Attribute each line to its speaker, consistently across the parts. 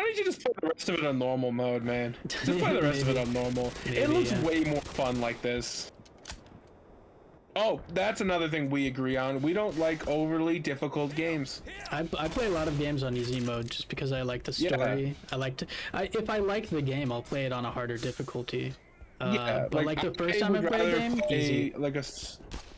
Speaker 1: don't you just play the rest of it on normal mode, man? Just play the rest of it on normal.
Speaker 2: Maybe,
Speaker 1: it looks
Speaker 2: yeah.
Speaker 1: way more fun like this. Oh, that's another thing we agree on. We don't like overly difficult games.
Speaker 2: I play a lot of games on easy mode just because I like the story.
Speaker 1: Yeah.
Speaker 2: I like to. If I like the game, I'll play it on a harder difficulty.
Speaker 1: Yeah,
Speaker 2: but like the first time I
Speaker 1: would
Speaker 2: play a
Speaker 1: rather
Speaker 2: game,
Speaker 1: play
Speaker 2: easy.
Speaker 1: like a.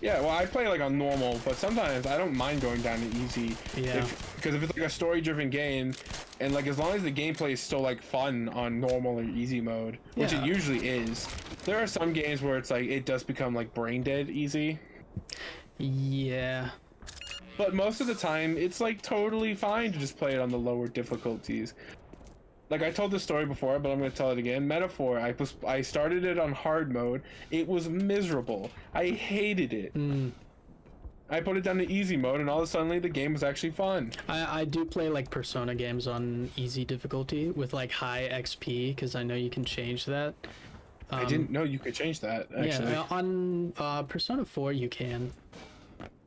Speaker 1: Yeah, well, I play like on normal, but sometimes I don't mind going down to easy.
Speaker 2: Yeah.
Speaker 1: Because if it's like a story-driven game, and like as long as the gameplay is still like fun on normal or easy mode, which
Speaker 2: Yeah.
Speaker 1: it usually is. There are some games where it's like it does become like brain dead easy.
Speaker 2: Yeah.
Speaker 1: But most of the time, it's like totally fine to just play it on the lower difficulties. Like I told this story before, but I'm gonna tell it again. Metaphor. I started it on hard mode. It was miserable. I hated it. I put it down to easy mode, and all of a sudden, the game was actually fun.
Speaker 2: I do play like Persona games on easy difficulty with like high XP because I know you can change that.
Speaker 1: I didn't know you could change that. Actually,
Speaker 2: Yeah, on Persona 4 you can.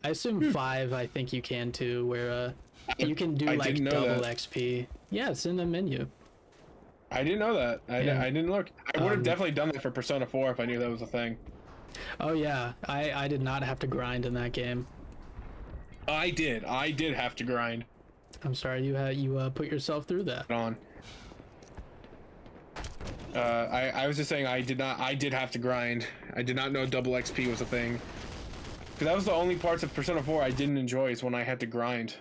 Speaker 2: I assume 5 I think you can too, where you can do
Speaker 1: I
Speaker 2: like
Speaker 1: didn't know
Speaker 2: double
Speaker 1: that.
Speaker 2: XP. Yeah, it's in the menu.
Speaker 1: I didn't know that. I didn't look. I would have
Speaker 2: Um,
Speaker 1: definitely done that for Persona 4 if I knew that was a thing.
Speaker 2: Oh yeah, I did not have to grind in that game.
Speaker 1: I did. I did have to grind
Speaker 2: I'm sorry you put yourself through that.
Speaker 1: on. I was just saying I did have to grind. I did not know double XP was a thing. Because that was the only parts of Persona 4 I didn't enjoy is when I had to grind.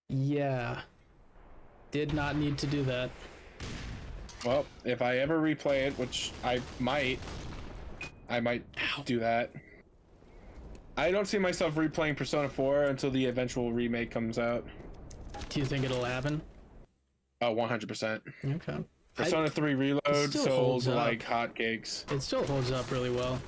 Speaker 2: Yeah. Did not need to do that.
Speaker 1: Well, if I ever replay it, which I might do that. I don't see myself replaying Persona 4 until the eventual remake comes out.
Speaker 2: Do you think it'll happen?
Speaker 1: Oh, 100%.
Speaker 2: Okay.
Speaker 1: Persona 3 Reload
Speaker 2: still
Speaker 1: sold
Speaker 2: holds up.
Speaker 1: like hotcakes.
Speaker 2: It still holds up really well.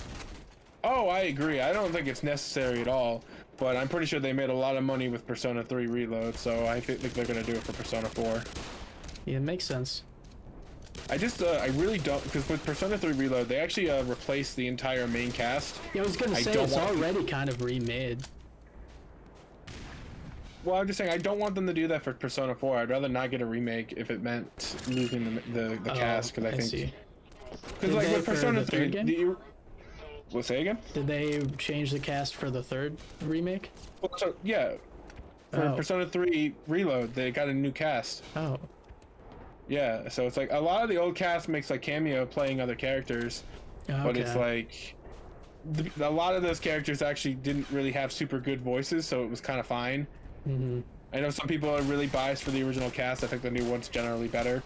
Speaker 1: Oh, I agree. I don't think it's necessary at all, but I'm pretty sure they made a lot of money with Persona 3 Reload, so I think they're going to do it for Persona 4.
Speaker 2: Yeah, it makes sense.
Speaker 1: I really don't, because with Persona 3 Reload, they actually replaced the entire main cast.
Speaker 2: Yeah, I was gonna say it's already kind of remade.
Speaker 1: Well, I'm just saying I don't want them to do that for Persona 4. I'd rather not get a remake if it meant losing the cast, because I think because like with Persona 3, we'll say again.
Speaker 2: Did they change the cast for the third remake?
Speaker 1: Well, so yeah, for Persona 3 Reload, they got a new cast.
Speaker 2: Oh.
Speaker 1: Yeah, so it's like a lot of the old cast makes like cameo playing other characters, but it's like a lot of those characters actually didn't really have super good voices, so it was kind of fine. I know some people are really biased for the original cast. I think the new one's generally better.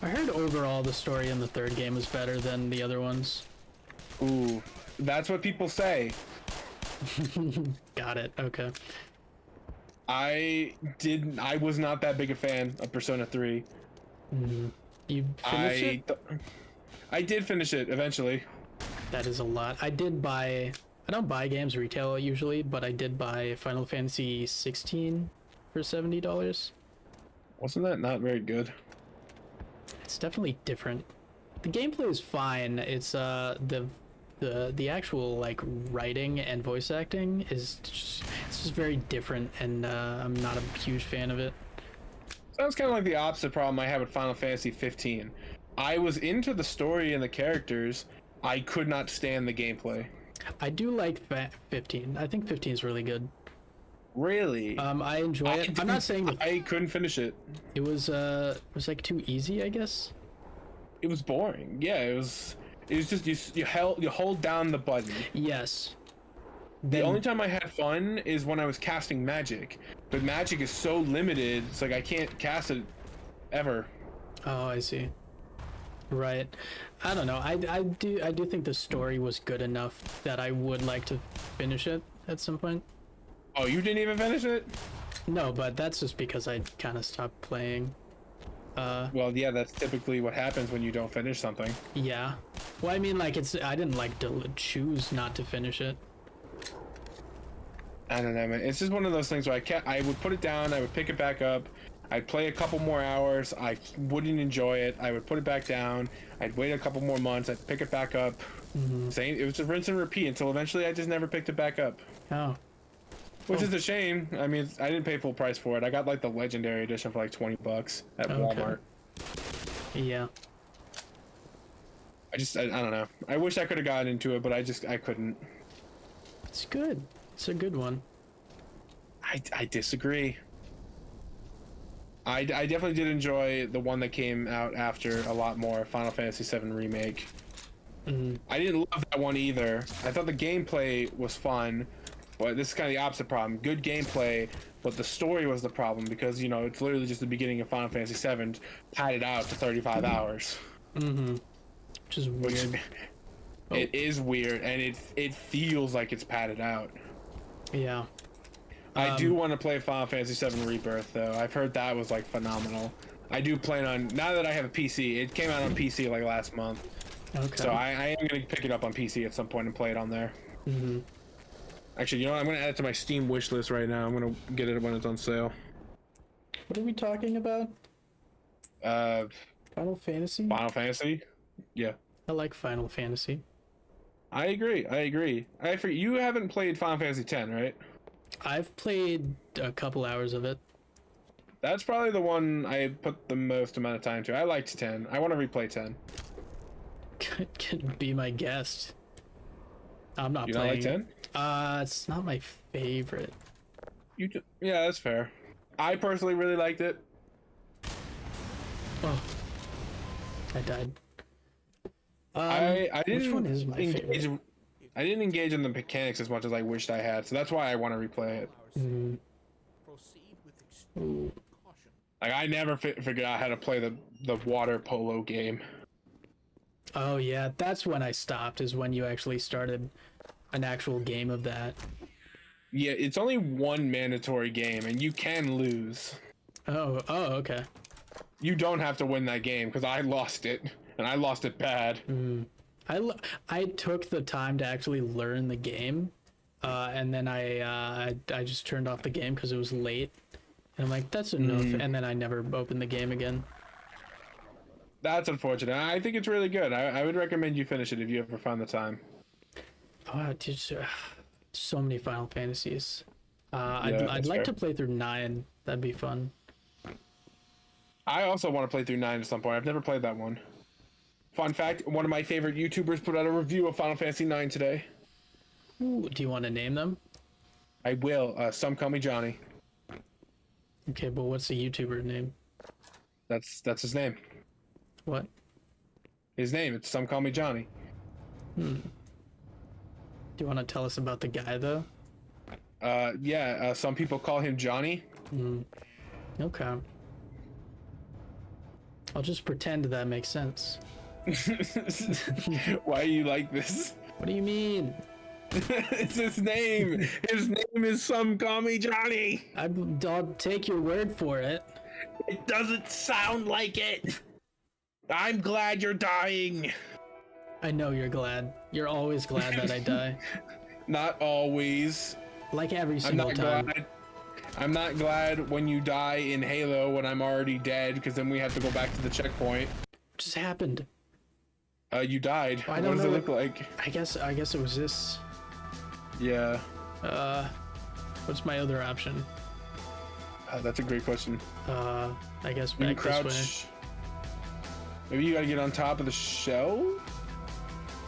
Speaker 2: I heard overall the story in the third game was better than the other ones.
Speaker 1: Ooh, that's what people say.
Speaker 2: Got it. Okay.
Speaker 1: I was not that big a fan of Persona 3.
Speaker 2: You finished it?
Speaker 1: I did finish it eventually.
Speaker 2: That is a lot. I don't buy games retail usually, but I did buy Final Fantasy 16 for $70.
Speaker 1: Wasn't that not very good?
Speaker 2: It's definitely different. The gameplay is fine. It's the actual like writing and voice acting is it's just very different, and I'm not a huge fan of it.
Speaker 1: Sounds kind of like the opposite problem I have with Final Fantasy 15. I was into the story and the characters. I could not stand the gameplay.
Speaker 2: I do like 15. I think 15 is really good.
Speaker 1: Really?
Speaker 2: I enjoy it. I'm not saying that
Speaker 1: I couldn't finish it.
Speaker 2: it was like too easy, I guess.
Speaker 1: It was boring. Yeah, it was just you hold down the button.
Speaker 2: Yes.
Speaker 1: The only time I had fun is when I was casting magic, but magic is so limited. It's like I can't cast it ever.
Speaker 2: Oh, I see. Right. I don't know. I do think the story was good enough that I would like to finish it at some point.
Speaker 1: Oh, you didn't even finish it?
Speaker 2: No, but that's just because I kind of stopped playing.
Speaker 1: Well, yeah, that's typically what happens when you don't finish something.
Speaker 2: Yeah. Well, I mean, like I didn't like to choose not to finish it.
Speaker 1: I don't know, man. It's just one of those things where I would put it down, I would pick it back up, I'd play a couple more hours, I wouldn't enjoy it, I would put it back down, I'd wait a couple more months, I'd pick it back up. Same, it was just rinse and repeat until eventually I just never picked it back up.
Speaker 2: Oh.
Speaker 1: which is a shame. I mean, I didn't pay full price for it. I got like the legendary edition for like $20 at Walmart.
Speaker 2: Yeah.
Speaker 1: I don't know. I wish I could have gotten into it, but I couldn't.
Speaker 2: It's good. It's a good one.
Speaker 1: I disagree. I definitely did enjoy the one that came out after a lot more, Final Fantasy VII Remake. I didn't love that one either. I thought the gameplay was fun, but this is kind of the opposite problem. Good gameplay, but the story was the problem because, you know, it's literally just the beginning of Final Fantasy VII padded out to 35 hours.
Speaker 2: Which is weird.
Speaker 1: It is weird, and it feels like it's padded out.
Speaker 2: Yeah.
Speaker 1: I do want to play Final Fantasy VII Rebirth, though. I've heard that was like phenomenal. I do plan on, now that I have a PC, it came out on PC like last month.
Speaker 2: Okay.
Speaker 1: So I am going to pick it up on PC at some point and play it on there. Actually, you know what? I'm going to add it to my Steam wish list right now. I'm going to get it when it's on sale.
Speaker 2: What are we talking about? Final Fantasy?
Speaker 1: Final Fantasy? Yeah.
Speaker 2: I like Final Fantasy.
Speaker 1: I agree. You haven't played Final Fantasy X, right?
Speaker 2: I've played a couple hours of it.
Speaker 1: That's probably the one I put the most amount of time to. I liked 10. I want to replay 10.
Speaker 2: Could be my guest. I'm not
Speaker 1: You
Speaker 2: playing.
Speaker 1: You not like 10?
Speaker 2: It's not my favorite.
Speaker 1: Yeah, that's fair. I personally really liked it.
Speaker 2: Oh, I died.
Speaker 1: I didn't.
Speaker 2: Which one is my favorite?
Speaker 1: I didn't engage in the mechanics as much as I wished I had, so that's why I want to replay it. Like I never figured out how to play the water polo game.
Speaker 2: Oh yeah, that's when I stopped. Is when you actually started an actual game of that.
Speaker 1: Yeah, it's only one mandatory game, and you can lose.
Speaker 2: Oh, okay.
Speaker 1: You don't have to win that game because I lost it, and I lost it bad.
Speaker 2: I took the time to actually learn the game, and then I just turned off the game because it was late, and I'm like, that's enough, and then I never opened the game again.
Speaker 1: That's unfortunate. I think it's really good. I would recommend you finish it if you ever find the time.
Speaker 2: Oh, dude, so many Final Fantasies.
Speaker 1: Yeah,
Speaker 2: I'd like to play through 9. That'd be fun.
Speaker 1: I also want to play through 9 at some point. I've never played that one. Fun fact, one of my favorite YouTubers put out a review of Final Fantasy 9 today.
Speaker 2: Ooh, do you want to name them?
Speaker 1: I will. Some call me Johnny.
Speaker 2: Okay, but what's the YouTuber name?
Speaker 1: That's his name.
Speaker 2: What?
Speaker 1: His name. It's Some Call Me Johnny.
Speaker 2: Do you want to tell us about the guy, though?
Speaker 1: Yeah, some people call him Johnny.
Speaker 2: Okay. I'll just pretend that makes sense.
Speaker 1: Why are you like this?
Speaker 2: What do you mean?
Speaker 1: It's his name. His name is Some Call Me Johnny.
Speaker 2: I'll take your word for it.
Speaker 1: It doesn't sound like it. I'm glad you're dying.
Speaker 2: I know you're glad. You're always glad that I die.
Speaker 1: Not always.
Speaker 2: Like every single time.
Speaker 1: I'm not glad when you die in Halo when I'm already dead, because then we have to go back to the checkpoint.
Speaker 2: What just happened?
Speaker 1: You died.
Speaker 2: What
Speaker 1: does it look like?
Speaker 2: I guess it was this.
Speaker 1: Yeah.
Speaker 2: What's my other option?
Speaker 1: That's a great question.
Speaker 2: I guess
Speaker 1: You
Speaker 2: back
Speaker 1: crouch.
Speaker 2: this way.
Speaker 1: Maybe you gotta get on top of the shell?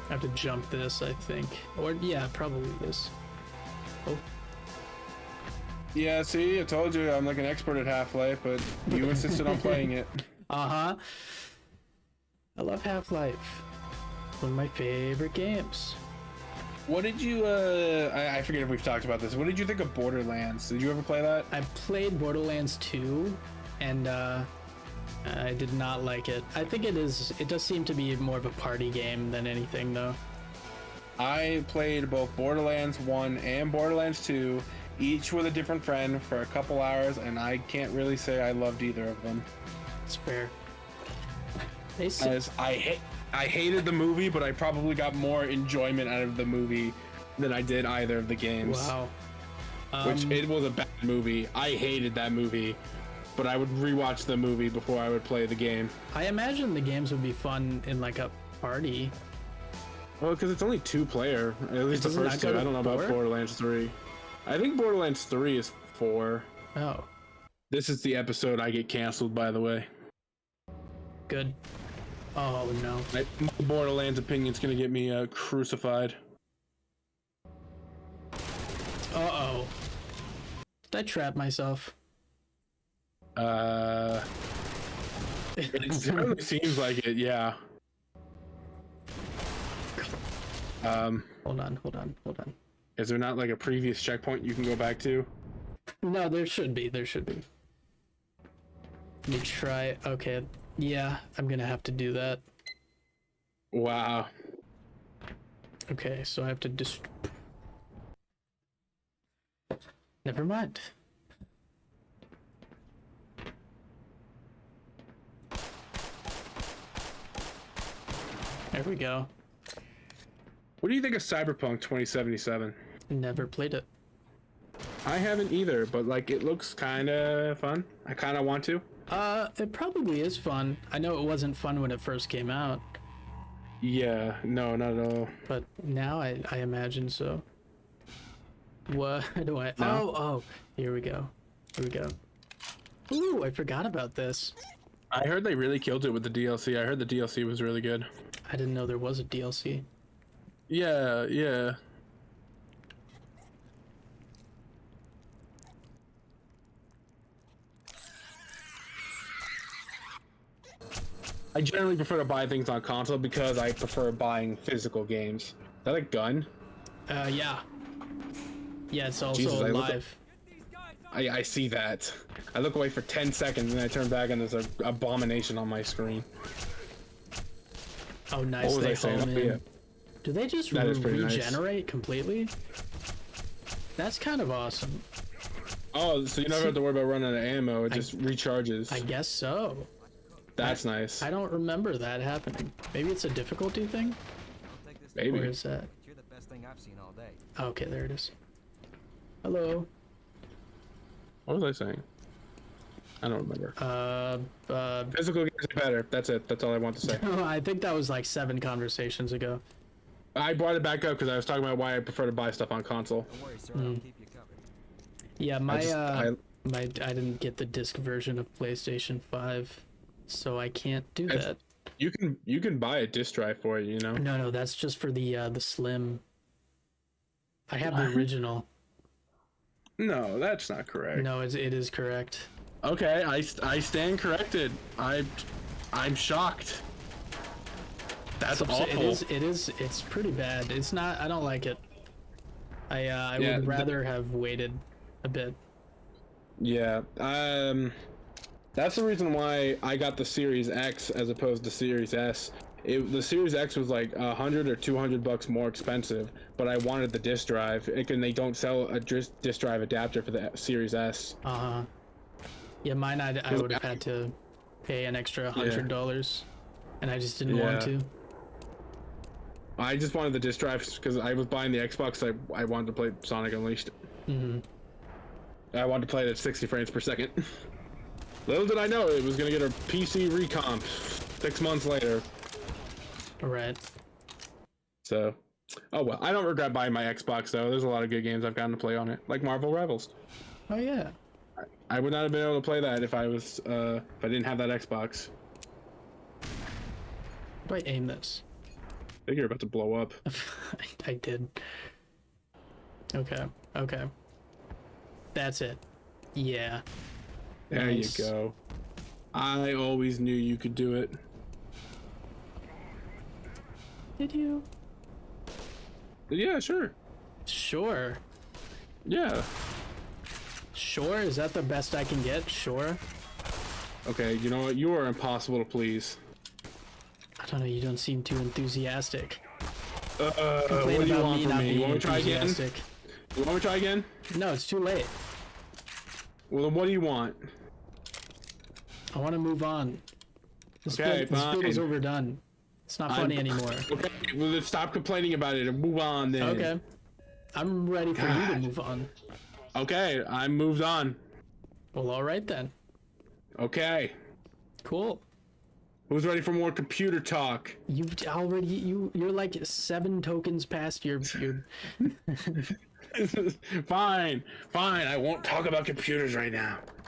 Speaker 2: I have to jump this, I think. Or, yeah, probably this. Oh.
Speaker 1: Yeah, see, I told you I'm like an expert at Half-Life, but you insisted on playing it.
Speaker 2: Uh-huh. I love Half-Life. One of my favorite games.
Speaker 1: What did you, I forget if we've talked about this. What did you think of Borderlands? Did you ever play that?
Speaker 2: I played Borderlands 2, and, I did not like it. I think it does seem to be more of a party game than anything, though.
Speaker 1: I played both Borderlands 1 and Borderlands 2, each with a different friend for a couple hours, and I can't really say I loved either of them.
Speaker 2: It's fair.
Speaker 1: As I hated the movie, but I probably got more enjoyment out of the movie than I did either of the games.
Speaker 2: Wow.
Speaker 1: Which, it was a bad movie. I hated that movie, but I would rewatch the movie before I would play the game.
Speaker 2: I imagine the games would be fun in like a party.
Speaker 1: Well, because it's only 2-player. At least the first 2. I don't know about Borderlands 3. I think Borderlands 3 is 4.
Speaker 2: Oh,
Speaker 1: This is the episode I get canceled, by the way.
Speaker 2: good. Oh no.
Speaker 1: My Borderlands opinion's gonna get me crucified.
Speaker 2: Uh-oh. Did I trap myself?
Speaker 1: It certainly seems like it, yeah.
Speaker 2: Hold on.
Speaker 1: Is there not like a previous checkpoint you can go back to?
Speaker 2: No, there should be. Let me try. Okay. Yeah, I'm gonna have to do that.
Speaker 1: Wow.
Speaker 2: Okay, so I have to just. Never mind. There we go.
Speaker 1: What do you think of Cyberpunk 2077?
Speaker 2: Never played it.
Speaker 1: I haven't either, but like it looks kind of fun. I kind of want to.
Speaker 2: It probably is fun. I know it wasn't fun when it first came out,
Speaker 1: Yeah, no, not at all.
Speaker 2: but now I imagine so. What do I?
Speaker 1: No.
Speaker 2: Oh, here we go. Ooh, I forgot about this.
Speaker 1: I heard they really killed it with the DLC. I heard the DLC was really good.
Speaker 2: I didn't know there was a DLC.
Speaker 1: Yeah, yeah. I generally prefer to buy things on console because I prefer buying physical games. Is that a gun?
Speaker 2: Yeah. Yeah, it's also
Speaker 1: Jesus,
Speaker 2: live.
Speaker 1: I see that. I look away for 10 seconds and I turn back and there's an abomination on my screen.
Speaker 2: Oh, nice.
Speaker 1: What was
Speaker 2: They
Speaker 1: I saying?
Speaker 2: home
Speaker 1: Oh,
Speaker 2: in.
Speaker 1: yeah.
Speaker 2: Do they just
Speaker 1: That is pretty nice.
Speaker 2: regenerate completely? That's kind of awesome.
Speaker 1: Oh, so you never have to worry about running out of ammo. It just recharges.
Speaker 2: I guess so.
Speaker 1: That's nice.
Speaker 2: I don't remember that happening. Maybe it's a difficulty thing?
Speaker 1: Maybe.
Speaker 2: Where is that?
Speaker 3: You're the best thing I've seen all day.
Speaker 2: Okay, there it is. Hello.
Speaker 1: What was I saying? I don't remember. Physical games are better. That's it. That's all I want to say.
Speaker 2: I think that was like 7 conversations ago.
Speaker 1: I brought it back up because I was talking about why I prefer to buy stuff on console.
Speaker 3: Don't worry, sir. I'll keep you covered.
Speaker 2: Yeah,
Speaker 1: I
Speaker 2: I didn't get the disc version of PlayStation 5, so I can't do that.
Speaker 1: You can buy a disc drive for it, you know.
Speaker 2: No, that's just for the Slim. I have the original.
Speaker 1: No, that's not correct.
Speaker 2: No, it is correct.
Speaker 1: Okay, I stand corrected. I'm shocked. That's awful.
Speaker 2: It's pretty bad. It's not. I don't like it. I
Speaker 1: Yeah,
Speaker 2: would rather have waited a bit.
Speaker 1: Yeah. That's the reason why I got the Series X as opposed to Series S. The Series X was like $100 or $200 more expensive, but I wanted the disc drive, and they don't sell a disc drive adapter for the Series S.
Speaker 2: Yeah, mine I would have had to pay an extra $100, and I just didn't want to.
Speaker 1: I just wanted the disc drive because I was buying the Xbox. I wanted to play Sonic Unleashed. I wanted to play it at 60 frames per second. Little did I know it was gonna get a PC recomp 6 months later.
Speaker 2: Right.
Speaker 1: So, oh well. I don't regret buying my Xbox though. There's a lot of good games I've gotten to play on it, like Marvel Rivals.
Speaker 2: Oh yeah.
Speaker 1: I would not have been able to play that if I didn't have that Xbox.
Speaker 2: How do I aim this?
Speaker 1: I think you're about to blow up.
Speaker 2: I did. Okay. That's it. Yeah.
Speaker 1: There
Speaker 2: Nice.
Speaker 1: you go. I always knew you could do it.
Speaker 2: Did you?
Speaker 1: Yeah, sure.
Speaker 2: Sure.
Speaker 1: Yeah.
Speaker 2: Sure? Is that the best I can get? Sure.
Speaker 1: Okay, you know what? You are impossible to please.
Speaker 2: I don't know. You don't seem too enthusiastic.
Speaker 1: What
Speaker 2: Complain
Speaker 1: do you
Speaker 2: about
Speaker 1: want
Speaker 2: me
Speaker 1: from
Speaker 2: not
Speaker 1: me? You
Speaker 2: being
Speaker 1: want me to try again?
Speaker 2: enthusiastic.
Speaker 1: You want me to try again?
Speaker 2: No, it's too late.
Speaker 1: Well, then what do you want?
Speaker 2: I want to move on. This
Speaker 1: Okay,
Speaker 2: bit is
Speaker 1: fine.
Speaker 2: overdone. It's not funny anymore.
Speaker 1: Okay, well then stop complaining about it and move on then.
Speaker 2: Okay. I'm ready for you to move on.
Speaker 1: Okay, I moved on.
Speaker 2: Well, all right then.
Speaker 1: Okay.
Speaker 2: Cool.
Speaker 1: Who's ready for more computer talk?
Speaker 2: You're like 7 tokens past your
Speaker 1: Fine, fine. I won't talk about computers right now.